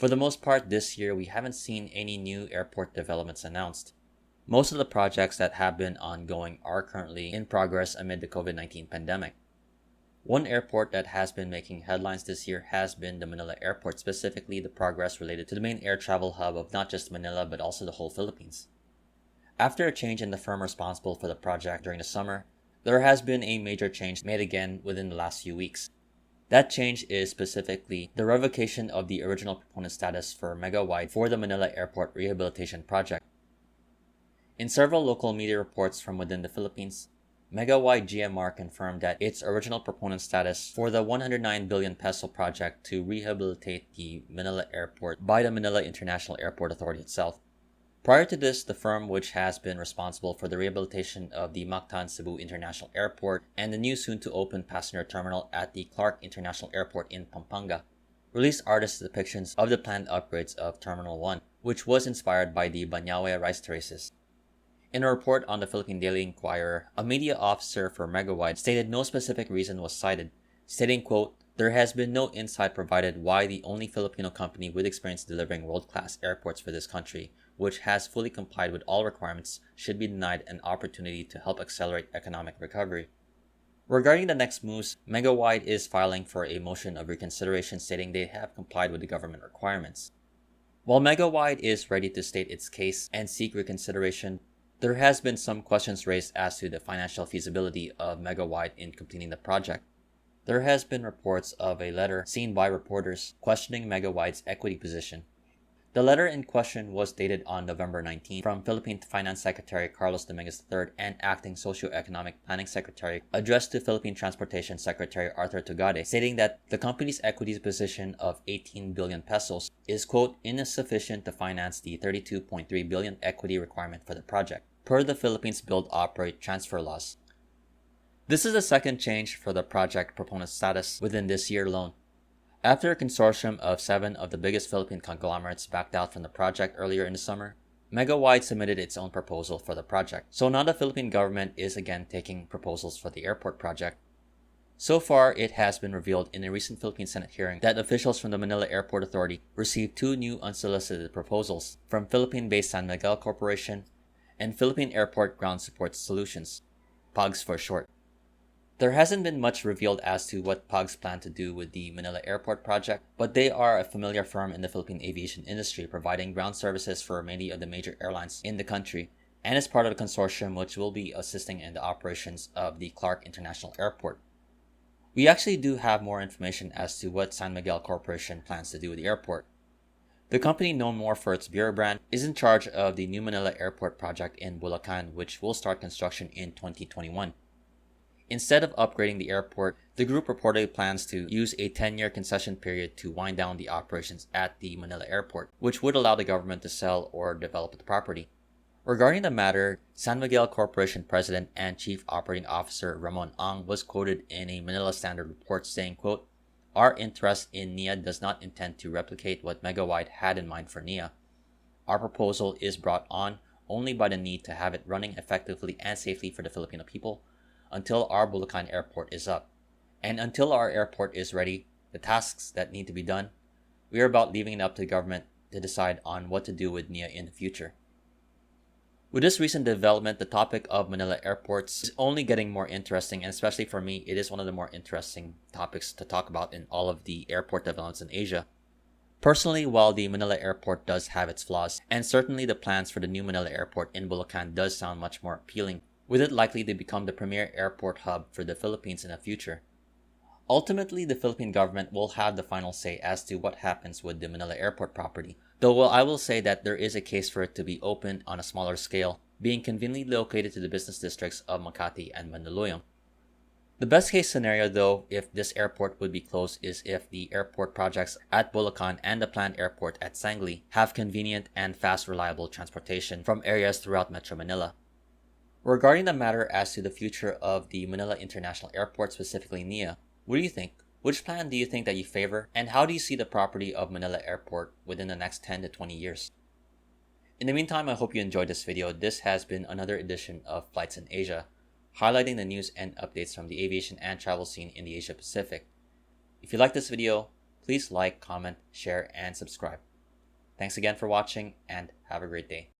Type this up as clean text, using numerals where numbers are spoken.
For the most part this year, we haven't seen any new airport developments announced. Most of the projects that have been ongoing are currently in progress amid the COVID-19 pandemic. One airport that has been making headlines this year has been the Manila Airport, specifically the progress related to the main air travel hub of not just Manila but also the whole Philippines. After a change in the firm responsible for the project during the summer, there has been a major change made again within the last few weeks. That change is specifically the revocation of the original proponent status for Megawide for the Manila Airport Rehabilitation Project. In several local media reports from within the Philippines, Megawide GMR confirmed that its original proponent status for the 109 billion peso project to rehabilitate the Manila Airport by the Manila International Airport Authority itself. Prior to this, the firm which has been responsible for the rehabilitation of the Mactan Cebu International Airport and the new soon-to-open passenger terminal at the Clark International Airport in Pampanga released artist depictions of the planned upgrades of Terminal 1, which was inspired by the Banyawe rice terraces. In a report on the Philippine Daily Inquirer, a media officer for Megawide stated no specific reason was cited, stating, quote, "There has been no insight provided why the only Filipino company with experience delivering world-class airports for this country, which has fully complied with all requirements, should be denied an opportunity to help accelerate economic recovery." Regarding the next moves, Megawide is filing for a motion of reconsideration stating they have complied with the government requirements. While Megawide is ready to state its case and seek reconsideration, there has been some questions raised as to the financial feasibility of Megawide in completing the project. There has been reports of a letter seen by reporters questioning Megawide's equity position. The letter in question was dated on November 19 from Philippine Finance Secretary Carlos Dominguez III and Acting Socio-Economic Planning Secretary addressed to Philippine Transportation Secretary Arthur Tugade, stating that the company's equity position of 18 billion pesos is, quote, insufficient to finance the 32.3 billion equity requirement for the project, per the Philippines Build, Operate, Transfer laws. This is the second change for the project proponent status within this year alone. After a consortium of 7 of the biggest Philippine conglomerates backed out from the project earlier in the summer, Megawide submitted its own proposal for the project. So now the Philippine government is again taking proposals for the airport project. So far, it has been revealed in a recent Philippine Senate hearing that officials from the Manila Airport Authority received 2 new unsolicited proposals from Philippine-based San Miguel Corporation and Philippine Airport Ground Support Solutions, PAGS for short. There hasn't been much revealed as to what PAGS plan to do with the Manila Airport project, but they are a familiar firm in the Philippine aviation industry, providing ground services for many of the major airlines in the country, and is part of the consortium which will be assisting in the operations of the Clark International Airport. We actually do have more information as to what San Miguel Corporation plans to do with the airport. The company, known more for its beer brand, is in charge of the new Manila Airport project in Bulacan, which will start construction in 2021. Instead of upgrading the airport, the group reportedly plans to use a 10-year concession period to wind down the operations at the Manila Airport, which would allow the government to sell or develop the property. Regarding the matter, San Miguel Corporation President and Chief Operating Officer Ramon Ang was quoted in a Manila Standard report saying, quote, "Our interest in NAIA does not intend to replicate what Megawide had in mind for NAIA. Our proposal is brought on only by the need to have it running effectively and safely for the Filipino people until our Bulacan Airport is up. And until our airport is ready, the tasks that need to be done, we are about leaving it up to the government to decide on what to do with NAIA in the future." With this recent development, the topic of Manila airports is only getting more interesting, and especially for me, it is one of the more interesting topics to talk about in all of the airport developments in Asia. Personally, while the Manila Airport does have its flaws, and certainly the plans for the new Manila Airport in Bulacan does sound much more appealing, with it likely to become the premier airport hub for the Philippines in the future. Ultimately, the Philippine government will have the final say as to what happens with the Manila Airport property, though I will say that there is a case for it to be opened on a smaller scale, being conveniently located to the business districts of Makati and Mandaluyong. The best case scenario, though, if this airport would be closed is if the airport projects at Bulacan and the planned airport at Sangli have convenient and fast reliable transportation from areas throughout Metro Manila. Regarding the matter as to the future of the Manila International Airport, specifically NAIA, what do you think? Which plan do you think that you favor, and how do you see the property of Manila Airport within the next 10 to 20 years? In the meantime, I hope you enjoyed this video. This has been another edition of Flights in Asia, highlighting the news and updates from the aviation and travel scene in the Asia Pacific. If you like this video, please like, comment, share, and subscribe. Thanks again for watching and have a great day.